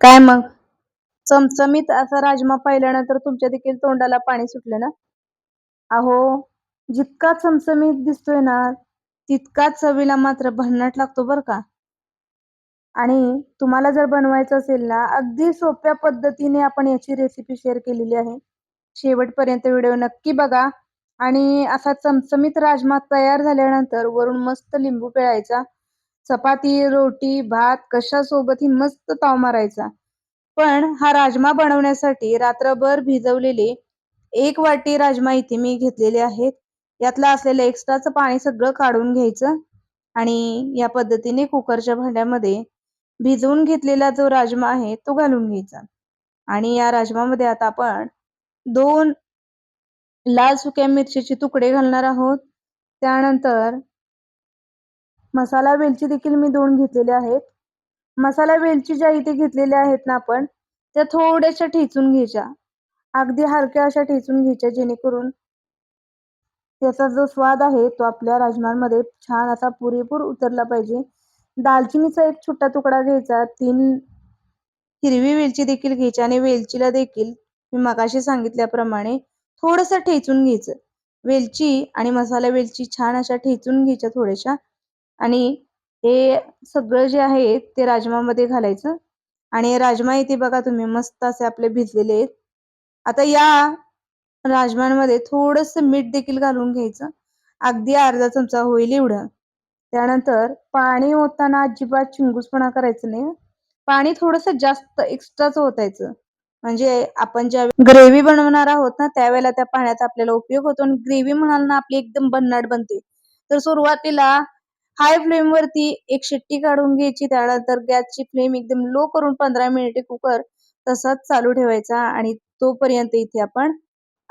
काय मग? चमचमीत असा राजमा पाहिल्यानंतर तुमच्या देखील तोंडाला पाणी सुटलं ना? अहो, जितका चमचमीत दिसतोय ना, तितकाच चवीला मात्र भन्नाट लागतो बरं का. आणि तुम्हाला जर बनवायचं असेल ना, अगदी सोप्या पद्धतीने आपण याची रेसिपी शेअर केलेली आहे. शेवटपर्यंत व्हिडिओ नक्की बघा आणि असा चमचमीत राजमा तयार झाल्यानंतर वरून मस्त लिंबू पिळायचा. चपाती, रोटी, भात कशासोबतही मस्त ताव मारायचा. पण हा राजमा बनवण्यासाठी रात्रभर भिजवलेले 1 वाटी राजमा इथे मी घेतलेले आहेत. यातलं असलेलं एक्स्ट्राचं पाणी सगळं काढून घ्यायचं आणि या पद्धतीने कुकरच्या भांड्यामध्ये भिजवून घेतलेला जो राजमा आहे तो घालून घ्यायचा. आणि या राजमामध्ये आता आपण 2 लाल सुक्या मिरचीचे तुकडे घालणार आहोत. त्यानंतर मसाला वेलची देखील मी 2 घेतलेल्या आहेत. मसाला वेलची ज्या इथे घेतलेल्या आहेत ना आपण, त्या थोड्याशा ठेचून घ्यायच्या. अगदी हलक्या अशा ठेचून घ्यायच्या जेणेकरून त्याचा जो स्वाद आहे तो आपल्या राजमामध्ये छान असा पुरेपूर उतरला पाहिजे. दालचिनीचा एक छोटा तुकडा घ्यायचा, 3 हिरवी वेलची देखील घ्यायची आणि वेलचीला देखील मी मगाशी सांगितल्याप्रमाणे थोडंसं ठेचून घ्यायचं. वेलची आणि मसाला वेलची छान अशा ठेचून घ्यायच्या थोड्याशा आणि हे सगळं जे आहे ते राजमामध्ये घालायचं आणि राजमा इथे बघा तुम्ही मस्त असे आपले भिजलेले आहेत. आता या राजम्यामध्ये थोडंसं मीठ देखील घालून घ्यायचं. अगदी अर्धा चमचा होईल एवढं. त्यानंतर पाणी ओतताना अजिबात चिंगूसपणा करायचं नाही. पाणी थोडंसं जास्त एक्स्ट्राचं ओतायचं. म्हणजे आपण ज्यावेळी ग्रेव्ही बनवणार आहोत ना, त्यावेळेला त्या पाण्याचा आपल्याला उपयोग होतो आणि ग्रेव्ही म्हणाल ना आपली एकदम भन्नाट बनते. तर सुरुवातीला हाय फ्लेमवरती एक शिट्टी काढून घ्यायची. त्यानंतर गॅसची फ्लेम एकदम लो करून 15 मिनिटे कुकर तसाच चालू ठेवायचा आणि तोपर्यंत इथे आपण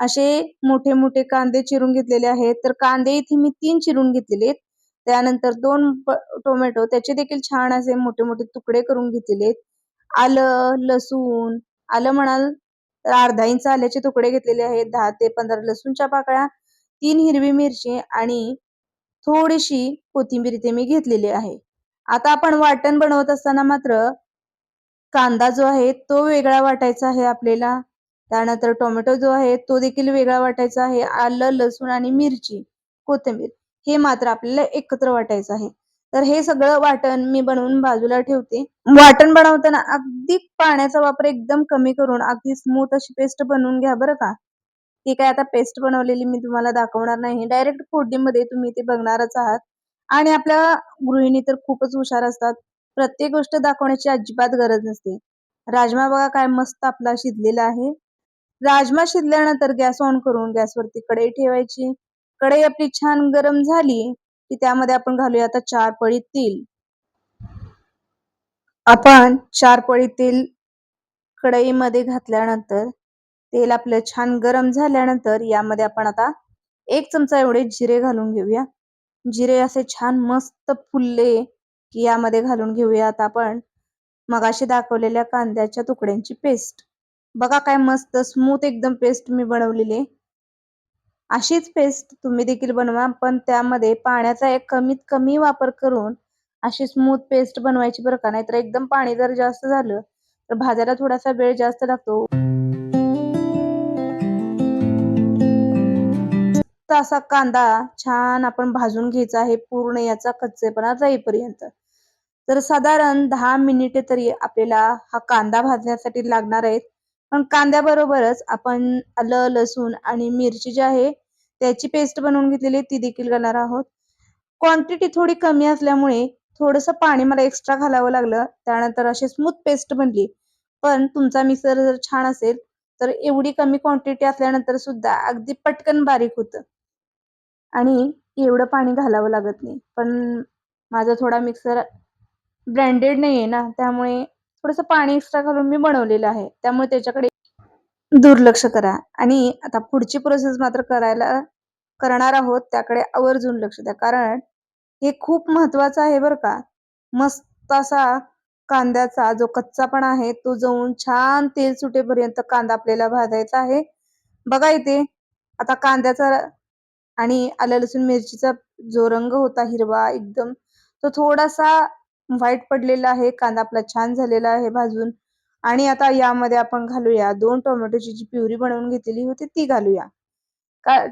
असे मोठे-मोठे कांदे चिरून घेतलेले आहेत. तर कांदे इथे मी 3 चिरून घेतलेले आहेत. त्यानंतर 2 टोमॅटो त्याचे देखील छान असे मोठे-मोठे तुकडे करून घेतलेले आहेत. आलं, लसूण, आलं म्हणाल तर अर्धा इंच आल्याचे तुकडे घेतलेले आहेत. 10 ते 15 लसूणच्या पाकळ्या, 3 हिरवी मिरची आणि थोडीशी कोथिंबीर इथे मी घेतलेली आहे. आता आपण वाटण बनवत असताना मात्र कांदा जो आहे तो वेगळा वाटायचा आहे आपल्याला. त्यानंतर टोमॅटो जो आहे तो देखील वेगळा वाटायचा आहे. आलं, लसूण आणि मिरची, कोथिंबीर हे मात्र आपल्याला एकत्र वाटायचं आहे. तर हे सगळं वाटण मी बनवून बाजूला ठेवते. वाटण बनवताना अगदी पाण्याचा वापर एकदम कमी करून अगदी स्मूथ अशी पेस्ट बनवून घ्या बरं का. ती काय आता पेस्ट बनवलेली मी तुम्हाला दाखवणार नाही. डायरेक्ट फोडणीमध्ये तुम्ही ते बघणारच आहात. आणि आपल्या गृहिणी तर खूपच हुशार असतात. प्रत्येक गोष्ट दाखवण्याची अजिबात गरज नसते. राजमा बघा काय मस्त आपला शिजलेला आहे. राजमा शिजल्यानंतर गॅस ऑन करून गॅसवरती कढई ठेवायची. कढई आपली छान गरम झाली की त्यामध्ये आपण घालूया आता 4 पळी तेल. आपण 4 पळी तेल कढईमध्ये घातल्यानंतर तेल आपलं छान गरम झाल्यानंतर यामध्ये आपण आता 1 चमचा एवढे जिरे घालून घेऊया. जिरे असे छान मस्त फुलले की यामध्ये घालून घेऊया आता आपण मगाशी दाखवलेल्या कांद्याच्या तुकड्यांची पेस्ट. बघा काय मस्त स्मूथ एकदम पेस्ट मी बनवलेली आहे. अशीच पेस्ट तुम्ही देखील बनवा, पण त्यामध्ये पाण्याचा एक कमीत कमी वापर करून अशी स्मूथ पेस्ट बनवायची बरं का. नाहीतर एकदम पाणी जर जास्त झालं तर भाजायला थोडासा वेळ जास्त लागतो. असा कांदा छान आपण भाजून घ्यायचा आहे पूर्ण याचा कच्चेपणा जाईपर्यंत. तर साधारण 10 मिनिटे तरी आपल्याला हा कांदा भाजण्यासाठी लागणार आहेत. पण कांद्याबरोबरच आपण आलं, लसूण आणि मिरची जी आहे त्याची पेस्ट बनवून घेतलेली ती देखील घालणार आहोत. क्वांटिटी थोडी कमी असल्यामुळे थोडंसं पाणी मला एक्स्ट्रा घालावं लागलं. त्यानंतर अशी स्मूथ पेस्ट बनली. पण तुमचा मिक्सर जर छान असेल तर एवढी कमी क्वांटिटी असल्यानंतर सुद्धा अगदी पटकन बारीक होतं. आणि एवढं पाणी घालावं लागत नाही. पण माझा थोडा मिक्सर ब्रँडेड नाहीये ना, त्यामुळे थोडंसं पाणी एक्स्ट्रा घालून मी बनवलेलं आहे. त्यामुळे त्याच्याकडे दुर्लक्ष करा आणि आता पुढची प्रोसेस मात्र करणार आहोत त्याकडे आवर्जून लक्ष द्या. कारण हे खूप महत्वाचं आहे बरं का. मस्त असा कांद्याचा जो कच्चापणा आहे तो जळून छान तेल सुटेपर्यंत कांदा आपल्याला भाजायचा आहे. बघा इथे आता कांद्याचा आणि आलं लसूण मिरचीचा जो रंग होता हिरवा एकदम तो थोडासा व्हाईट पडलेला आहे. कांदा आपला छान झालेला आहे भाजून आणि आता यामध्ये आपण घालूया 2 टोमॅटोची जी प्युरी बनवून घेतलेली होती ती घालूया.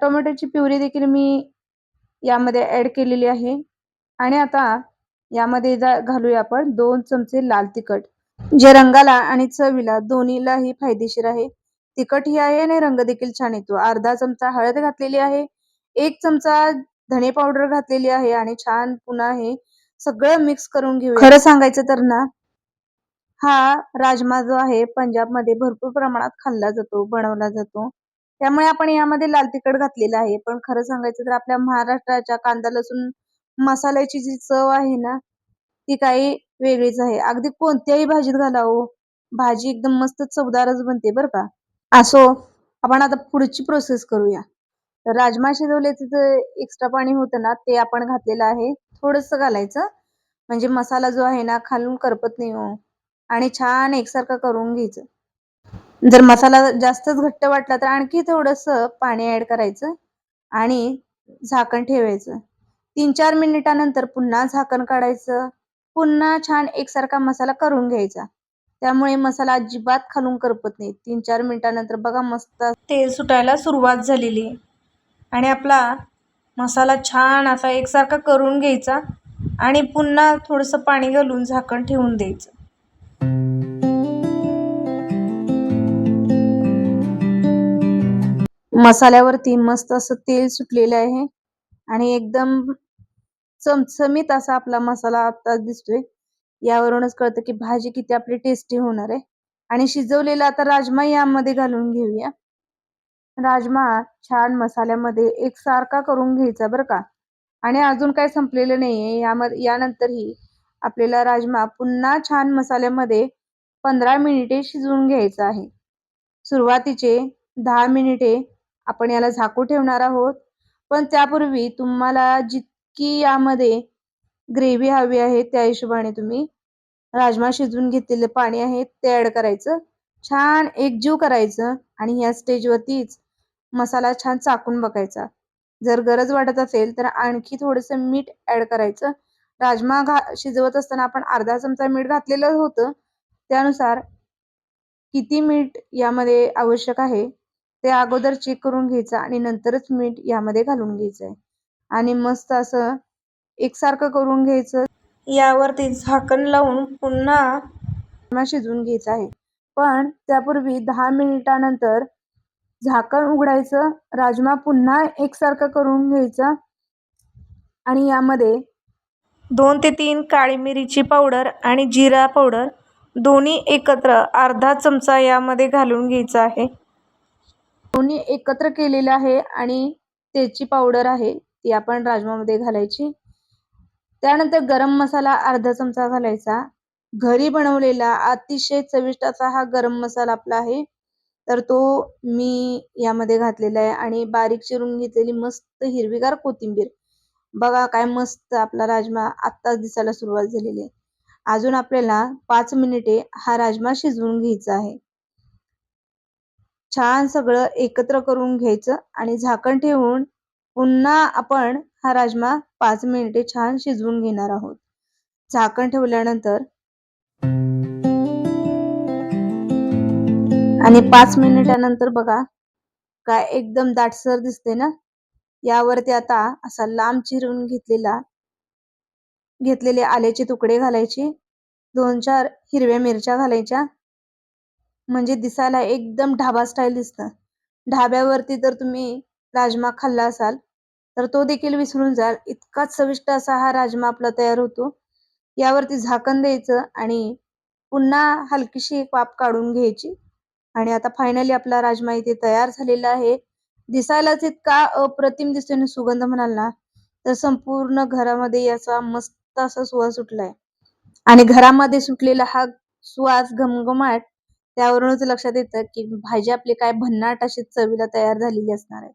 टोमॅटोची प्युरी देखील मी यामध्ये ऍड केलेली आहे. आणि आता यामध्ये घालूया आपण 2 चमचे लाल तिखट, जे रंगाला आणि चवीला दोन्हीलाही फायदेशीर आहे. तिखटही आहे आणि रंग देखील छान येतो. अर्धा चमचा हळद घातलेली आहे, 1 चमचा धने पावडर घातलेली आहे आणि छान पुन्हा हे सगळं मिक्स करून घेऊया. खरं सांगायचं तर ना, हा राजमा जो आहे पंजाबमध्ये भरपूर प्रमाणात खाल्ला जातो, बनवला जातो. त्यामुळे आपण यामध्ये लाल तिखट घातलेलं आहे. पण खरं सांगायचं तर आपल्या महाराष्ट्राच्या कांदा लसूण मसाल्याची जी चव आहे ना, ती काही वेगळीच आहे. अगदी कोणत्याही भाजीत घाला हो, भाजी एकदम मस्त चवदारच बनते बरं का. असो, आपण आता पुढची प्रोसेस करूया. तर राजमा शिजवल्याचं जे एक्स्ट्रा पाणी होतं ना, ते आपण घातलेलं आहे. थोडंसं घालायचं, म्हणजे मसाला जो आहे ना खालून करपत नाही हो. आणि छान एकसारखं करून घ्यायचं. जर मसाला जास्तच घट्ट वाटला तर आणखी थोडंसं पाणी ऍड करायचं आणि झाकण ठेवायचं. 3-4 मिनिटानंतर पुन्हा झाकण काढायचं. पुन्हा छान एकसारखा मसाला करून घ्यायचा. त्यामुळे मसाला अजिबात खालून करपत नाही. 3-4 मिनिटानंतर बघा मस्त तेल सुटायला सुरुवात झालेली आहे. आणि आपला मसाला छान असा एकसारखा करून घ्यायचा आणि पुन्हा थोडंसं पाणी घालून झाकण ठेवून द्यायचं. मसाल्यावरती मस्त असं तेल सुटलेलं आहे आणि एकदम चमचमीत असा आपला मसाला आता दिसतोय. यावरूनच कळतं की भाजी किती आपली टेस्टी होणार आहे. आणि शिजवलेला आता राजमा यामध्ये घालून घेऊया. राजमा छान मसाल्यामध्ये एकसारखा करून घ्यायचा बरं का. आणि अजून काही संपलेलं नाहीये. यानंतरही आपल्याला राजमा पुन्हा छान मसाल्यामध्ये 15 मिनिटे शिजवून घ्यायचा आहे. सुरुवातीचे 10 मिनिटे आपण याला झाकू ठेवणार आहोत. पण त्यापूर्वी तुम्हाला जितकी यामध्ये ग्रेव्ही हवी आहे त्या हिशोबाने तुम्ही राजमा शिजवून घेतलेलं पाणी आहे ते ऍड करायचं. छान एकजीव करायचं आणि या स्टेजवरतीच मसाला छान चाकून बघायचा. जर गरज वाटत असेल तर आणखी थोडंसं मीठ ऍड करायचं. राजमा शिजवत असताना आपण अर्धा चमचा मीठ घातलेलं होतं. त्यानुसार किती मीठ यामध्ये आवश्यक आहे ते अगोदर चेक करून घ्यायचं आणि नंतरच मीठ यामध्ये घालून घ्यायचं आहे. आणि मस्त असं एकसारखं करून घ्यायचं. यावरती झाकण लावून पुन्हा शिजवून घ्यायचं आहे. पण त्यापूर्वी 10 मिनिटानंतर झाकण उघडायचं, राजमा पुन्हा एकसारखं करून घ्यायचा आणि यामध्ये 2 ते 3 काळी मिरीची पावडर आणि जिरा पावडर दोन्ही एकत्र अर्धा चमचा यामध्ये घालून घ्यायचं आहे. दोन्ही एकत्र केलेलं आहे आणि त्याची पावडर आहे ती आपण राजमामध्ये घालायची. त्यानंतर गरम मसाला अर्धा चमचा घालायचा. घरी बनवलेला अतिशय चविष्ट असा हा गरम मसाला आपला आहे. तर तो मी यामध्ये घातलेला आहे आणि बारीक चिरून घेतलेली मस्त हिरवीगार कोथिंबीर. बघा काय मस्त आपला राजमा आत्ताच दिसायला सुरुवात झालेली आहे. अजून आपल्याला 5 मिनिटे हा राजमा शिजवून घ्यायचा आहे. छान सगळं एकत्र करून घ्यायचं आणि झाकण ठेवून पुन्हा आपण हा राजमा 5 मिनिटे छान शिजवून घेणार आहोत. झाकण ठेवल्यानंतर आणि 5 मिनिटानंतर बघा काय एकदम दाटसर दिसते ना. यावरती आता असा लांब चिरून घेतलेले आल्याचे तुकडे घालायचे. 2-4 हिरव्या मिरच्या घालायच्या. म्हणजे दिसायला एकदम ढाबा स्टाईल दिसतं. ढाब्यावरती जर तुम्ही राजमा खाल्ला असाल तर तो देखील विसरून जाल. इतका चविष्ट असा हा राजमा आपला तयार होतो. यावरती झाकण द्यायचं आणि पुन्हा हलकीशी एक वाफ काढून घ्यायची. आणि आता फायनली आपला राजमा इथे तयार झालेला आहे. दिसायलाच इतका अप्रतिम दिसतोय ना, सुगंध म्हणाल ना तर संपूर्ण घरामध्ये याचा मस्त असा सुवास सुटलाय. आणि घरामध्ये सुटलेला हा सुवास घमघमाट त्यावरूनच लक्षात येतं की भाजी आपली काय भन्नाट अशी चवीला तयार झालेली असणार आहे.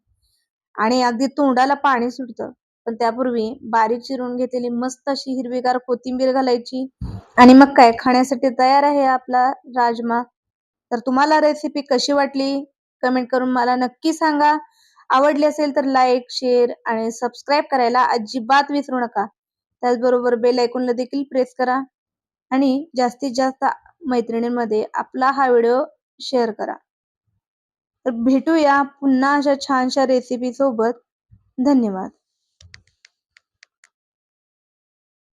आणि अगदी तोंडाला पाणी सुटतं. पण त्यापूर्वी बारीक चिरून घेतलेली मस्त अशी हिरवीगार कोथिंबीर घालायची आणि मग काय खाण्यासाठी तयार आहे आपला राजमा. तर तुम्हाला रेसिपी कशी वाटली कमेंट करून मला नक्की सांगा. आवडली असेल तर लाईक, शेअर आणि सबस्क्राईब करायला अजिबात विसरू नका. त्याचबरोबर बेल आयकॉनला देखील प्रेस करा आणि जास्तीत जास्त मैत्रिणींमध्ये आपला हा व्हिडिओ शेअर करा. तर भेटूया पुन्हा अशा छानशा रेसिपी सोबत. धन्यवाद.